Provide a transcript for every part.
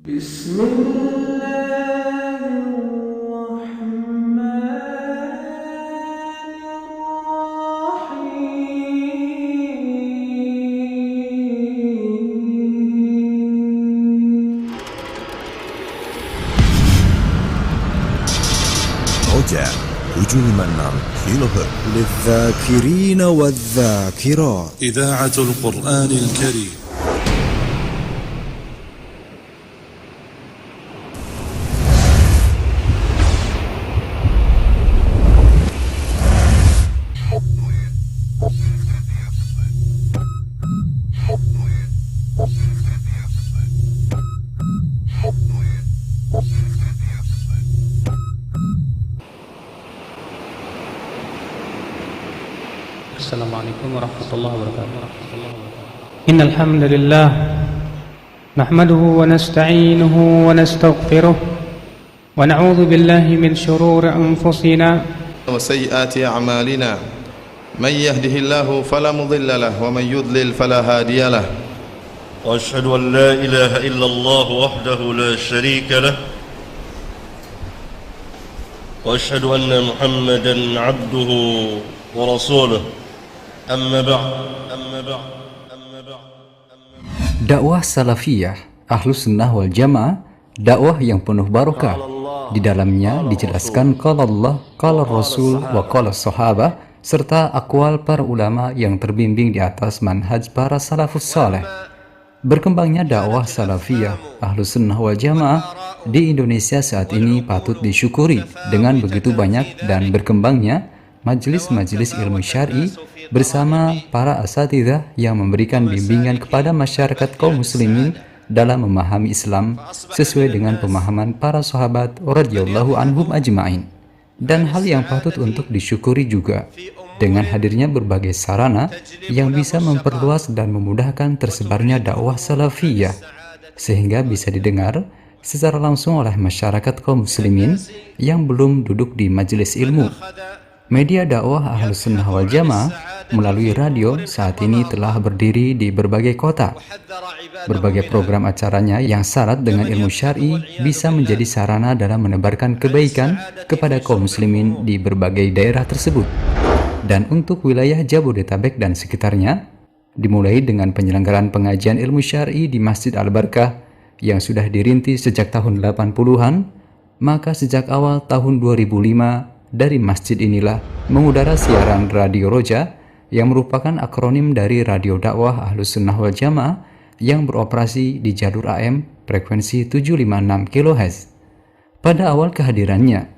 Roja 756 كيلوهرتز للذاكرين والذاكرات. إذاعة القرآن الكريم. Assalamualaikum warahmatullahi wabarakatuh. Innal hamdalillah nahmaduhu wa nasta'inuhu wa nastaghfiruh wa na'udzu billahi min shururi anfusina wa sayyiati a'malina may yahdihillahu fala mudilla lahu wa may yudlil fala hadiya lahu wa ashhadu an la ilaha illallah wahdahu la sharika lahu wa ashhadu anna Muhammadan 'abduhu wa rasuluhu. Dakwah salafiyah Ahlus Sunnah wal Jamaah, dakwah yang penuh barokah. Di dalamnya dijelaskan qala Allah, qala Rasul, wa qala sahabah, serta aqwal para ulama yang terbimbing di atas manhaj para salafus saleh. Berkembangnya dakwah salafiyah Ahlus Sunnah wal Jamaah di Indonesia saat ini patut disyukuri dengan begitu banyak dan berkembangnya majelis-majelis ilmu syar'i bersama para asatidzah yang memberikan bimbingan kepada masyarakat kaum muslimin dalam memahami Islam sesuai dengan pemahaman para sahabat radhiyallahu anhum ajma'in. Dan hal yang patut untuk disyukuri juga dengan hadirnya berbagai sarana yang bisa memperluas dan memudahkan tersebarnya dakwah salafiyah sehingga bisa didengar secara langsung oleh masyarakat kaum muslimin yang belum duduk di majelis ilmu. Media dakwah Ahlus Sunnah wal Jamaah melalui radio saat ini telah berdiri di berbagai kota. Berbagai program acaranya yang syarat dengan ilmu syar'i bisa menjadi sarana dalam menebarkan kebaikan kepada kaum muslimin di berbagai daerah tersebut. Dan untuk wilayah Jabodetabek dan sekitarnya, dimulai dengan penyelenggaraan pengajian ilmu syar'i di Masjid Al-Barkah yang sudah dirintis sejak tahun 80-an, maka sejak awal tahun 2005 dari masjid inilah mengudara siaran Radio Roja yang merupakan akronim dari Radio Dakwah Ahlus Sunnah wal Jamaah yang beroperasi di jalur AM frekuensi 756 kHz. Pada awal kehadirannya,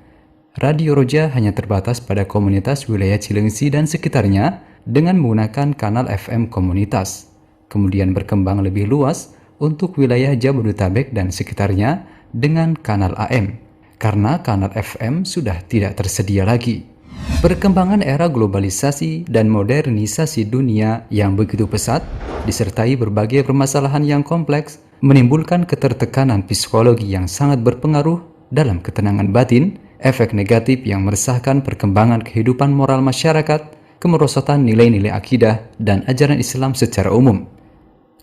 Radio Roja hanya terbatas pada komunitas wilayah Cilengsi dan sekitarnya dengan menggunakan kanal FM komunitas. Kemudian berkembang lebih luas untuk wilayah Jabodetabek dan sekitarnya dengan kanal AM. Karena kanal FM sudah tidak tersedia lagi. Perkembangan era globalisasi dan modernisasi dunia yang begitu pesat, disertai berbagai permasalahan yang kompleks, menimbulkan ketertekanan psikologi yang sangat berpengaruh dalam ketenangan batin, efek negatif yang meresahkan perkembangan kehidupan moral masyarakat, kemerosotan nilai-nilai akidah dan ajaran Islam secara umum.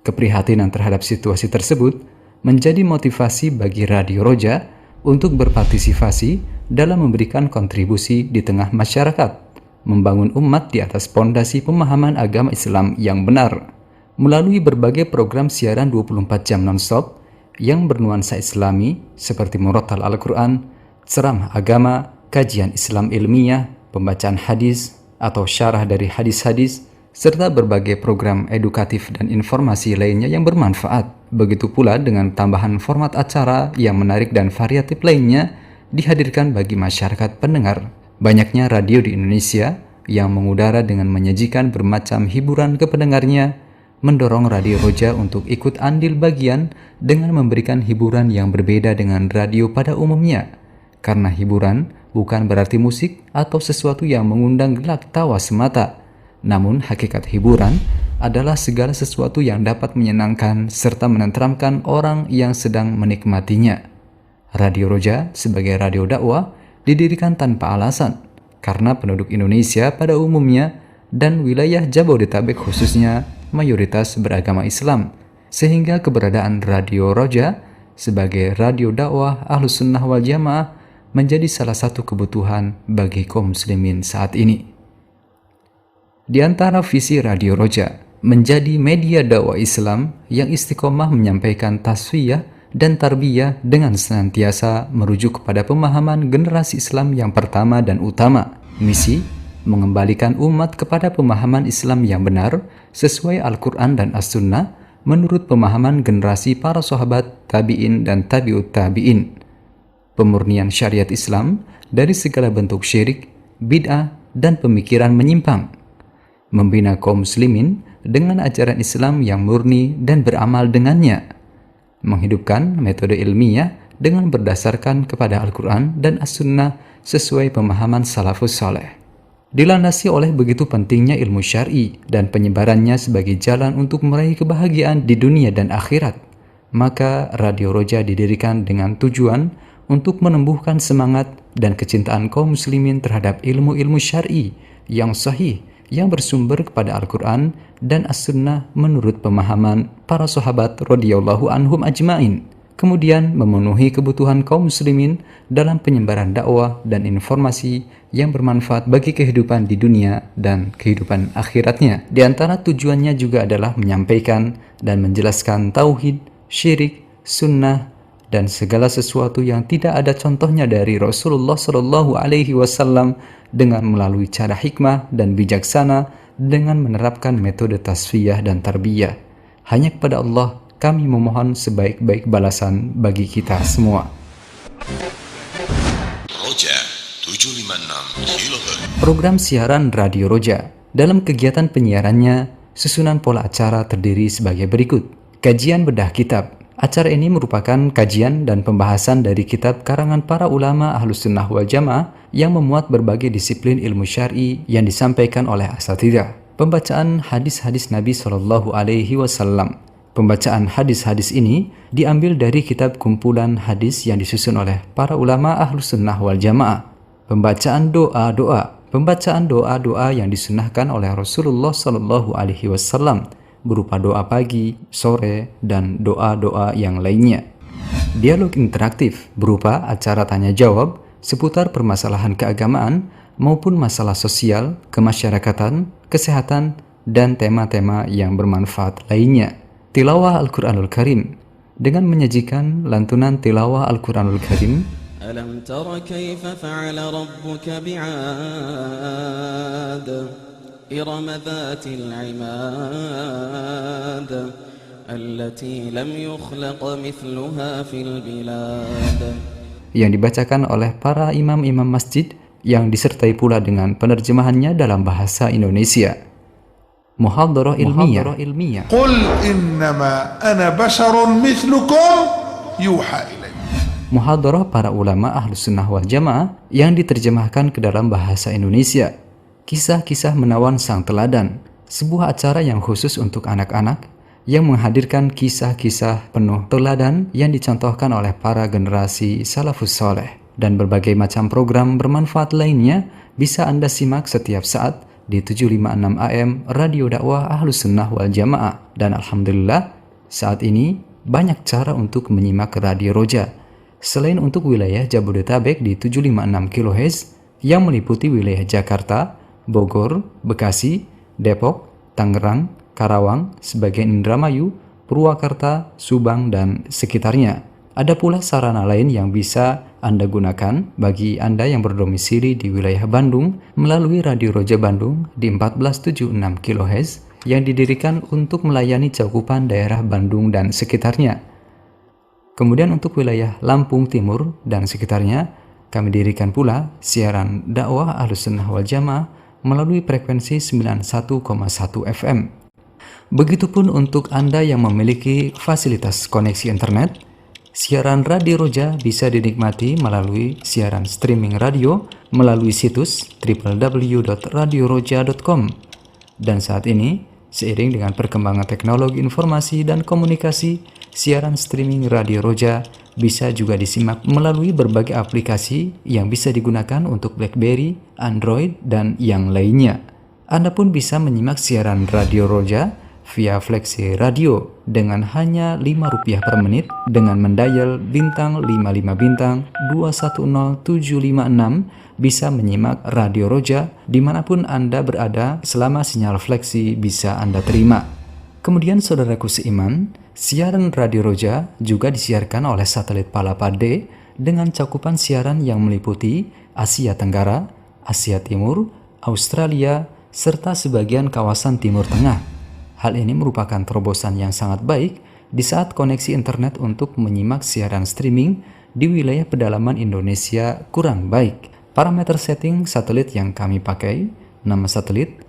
Keprihatinan terhadap situasi tersebut menjadi motivasi bagi Radio Roja untuk berpartisipasi dalam memberikan kontribusi di tengah masyarakat, membangun umat di atas pondasi pemahaman agama Islam yang benar, melalui berbagai program siaran 24 jam non-stop yang bernuansa Islami seperti murattal Al-Quran, ceramah agama, kajian Islam ilmiah, pembacaan hadis atau syarah dari hadis-hadis, serta berbagai program edukatif dan informasi lainnya yang bermanfaat. Begitu pula dengan tambahan format acara yang menarik dan variatif lainnya dihadirkan bagi masyarakat pendengar. Banyaknya radio di Indonesia yang mengudara dengan menyajikan bermacam hiburan ke pendengarnya, mendorong Radio Roja untuk ikut andil bagian dengan memberikan hiburan yang berbeda dengan radio pada umumnya. Karena hiburan bukan berarti musik atau sesuatu yang mengundang gelak tawa semata. Namun hakikat hiburan adalah segala sesuatu yang dapat menyenangkan serta menenteramkan orang yang sedang menikmatinya. Radio Roja sebagai radio dakwah didirikan tanpa alasan karena penduduk Indonesia pada umumnya dan wilayah Jabodetabek khususnya mayoritas beragama Islam, sehingga keberadaan Radio Roja sebagai radio dakwah Ahlus Sunnah wal Jamaah menjadi salah satu kebutuhan bagi kaum muslimin saat ini. Di antara visi Radio Roja menjadi media dakwah Islam yang istiqomah menyampaikan tasfiyah dan tarbiyah dengan senantiasa merujuk kepada pemahaman generasi Islam yang pertama dan utama. Misi mengembalikan umat kepada pemahaman Islam yang benar sesuai Al-Quran dan As-Sunnah menurut pemahaman generasi para sahabat, tabi'in dan tabi'ut tabi'in. Pemurnian syariat Islam dari segala bentuk syirik, bid'ah dan pemikiran menyimpang. Membina kaum muslimin dengan ajaran Islam yang murni dan beramal dengannya, menghidupkan metode ilmiah dengan berdasarkan kepada Al-Quran dan As-Sunnah sesuai pemahaman salafus saleh. Dilandasi oleh begitu pentingnya ilmu syar'i dan penyebarannya sebagai jalan untuk meraih kebahagiaan di dunia dan akhirat, maka Radio Roja didirikan dengan tujuan untuk menumbuhkan semangat dan kecintaan kaum muslimin terhadap ilmu-ilmu syar'i yang sahih, yang bersumber kepada Al-Quran dan As-Sunnah menurut pemahaman para sahabat radhiyallahu anhum ajmain, kemudian memenuhi kebutuhan kaum muslimin dalam penyebaran dakwah dan informasi yang bermanfaat bagi kehidupan di dunia dan kehidupan akhiratnya. Di antara tujuannya juga adalah menyampaikan dan menjelaskan tauhid, syirik, sunnah, dan segala sesuatu yang tidak ada contohnya dari Rasulullah SAW dengan melalui cara hikmah dan bijaksana dengan menerapkan metode tasfiyah dan tarbiyah. Hanya kepada Allah kami memohon sebaik-baik balasan bagi kita semua. Roja 756 kHz. Program siaran Radio Roja dalam kegiatan penyiarannya susunan pola acara terdiri sebagai berikut. Kajian bedah kitab. Acara ini merupakan kajian dan pembahasan dari kitab karangan para ulama Ahlus Sunnah wal Jamaah yang memuat berbagai disiplin ilmu syar'i yang disampaikan oleh asatidzah. Pembacaan hadis-hadis Nabi SAW. Pembacaan hadis-hadis ini diambil dari kitab kumpulan hadis yang disusun oleh para ulama Ahlus Sunnah wal Jamaah. Pembacaan doa-doa. Pembacaan doa-doa yang disunnahkan oleh Rasulullah SAW berupa doa pagi, sore, dan doa-doa yang lainnya. Dialog interaktif berupa acara tanya-jawab seputar permasalahan keagamaan maupun masalah sosial, kemasyarakatan, kesehatan, dan tema-tema yang bermanfaat lainnya. Tilawah Al-Quranul Karim dengan menyajikan lantunan tilawah Al-Quranul Karim. Alam tara kaifa fa'ala rabbuka bi'ad إرم ذات العماد التي لم يخلق مثلها في البلاد, yang dibacakan oleh para imam-imam masjid yang disertai pula dengan penerjemahannya dalam bahasa Indonesia. Muhadharah ilmiah. Qul innama ana basharun mithlukum yuha ilaihi. Muhadharah para ulama Ahlus Sunnah wal Jamaah yang diterjemahkan ke dalam bahasa Indonesia. Kisah-kisah menawan sang teladan, sebuah acara yang khusus untuk anak-anak yang menghadirkan kisah-kisah penuh teladan yang dicontohkan oleh para generasi salafus saleh, dan berbagai macam program bermanfaat lainnya bisa Anda simak setiap saat di 756 AM Radio Dakwah Ahlus Sunnah wal Jamaah. Dan alhamdulillah saat ini banyak cara untuk menyimak Radio Roja. Selain untuk wilayah Jabodetabek di 756 kHz yang meliputi wilayah Jakarta, Bogor, Bekasi, Depok, Tangerang, Karawang, sebagian Indramayu, Purwakarta, Subang, dan sekitarnya. Ada pula sarana lain yang bisa Anda gunakan bagi Anda yang berdomisili di wilayah Bandung melalui Radio Roja Bandung di 1476 kHz yang didirikan untuk melayani cakupan daerah Bandung dan sekitarnya. Kemudian untuk wilayah Lampung Timur dan sekitarnya, kami dirikan pula siaran dakwah Ahlus Sunnah wal Jamaah melalui frekuensi 91,1 FM. Begitupun untuk Anda yang memiliki fasilitas koneksi internet, siaran Radio Roja bisa dinikmati melalui siaran streaming radio melalui situs www.radioroja.com. Dan saat ini, seiring dengan perkembangan teknologi informasi dan komunikasi, siaran streaming Radio Roja bisa juga disimak melalui berbagai aplikasi yang bisa digunakan untuk BlackBerry, Android, dan yang lainnya. Anda pun bisa menyimak siaran Radio Roja via Flexi Radio dengan hanya Rp5 per menit dengan mendial bintang 55 bintang 210756 bisa menyimak Radio Roja dimanapun Anda berada selama sinyal Flexi bisa Anda terima. Kemudian saudaraku seiman, siaran Radio Roja juga disiarkan oleh satelit Palapa D dengan cakupan siaran yang meliputi Asia Tenggara, Asia Timur, Australia, serta sebagian kawasan Timur Tengah. Hal ini merupakan terobosan yang sangat baik di saat koneksi internet untuk menyimak siaran streaming di wilayah pedalaman Indonesia kurang baik. Parameter setting satelit yang kami pakai, nama satelit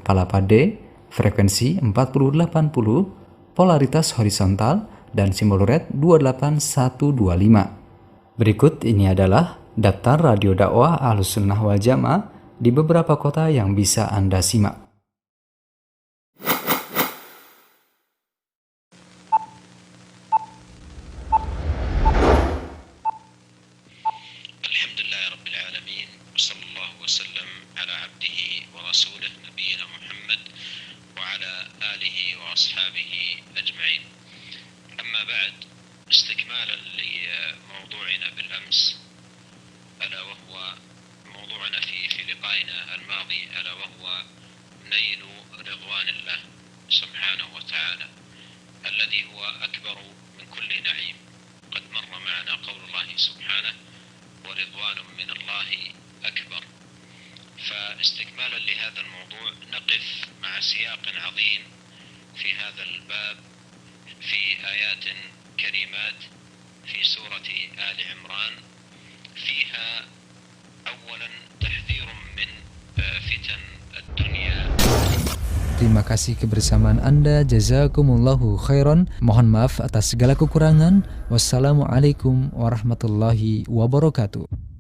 Palapa D, frekuensi 4080, polaritas horizontal, dan simbol red 28125. Berikut ini adalah daftar radio dakwah Ahlussunnah wal Jamaah di beberapa kota yang bisa Anda simak. Alhamdulillahirrabbilalamin. Wassallallahu wasallam ala abdihi wa rasulih nabiyina Muhammad wa ala alihi wa ashabihi ajma'in. Amma ba'd, استكمالا لموضوعنا بالأمس ألا وهو موضوعنا في لقائنا الماضي ألا وهو نيل رضوان الله سبحانه وتعالى الذي هو أكبر من كل نعيم. قد مر معنا قول الله سبحانه ورضوان من الله أكبر. فاستكمالا لهذا الموضوع نقف مع سياق عظيم في هذا الباب في آيات كريمات في سورة آل عمران فيها أولا تحذير من فتن الدنيا. Terima kasih kebersamaan Anda. Jazakumullahu khairan. Mohon maaf atas segala kekurangan. Wassalamualaikum warahmatullahi wabarakatuh.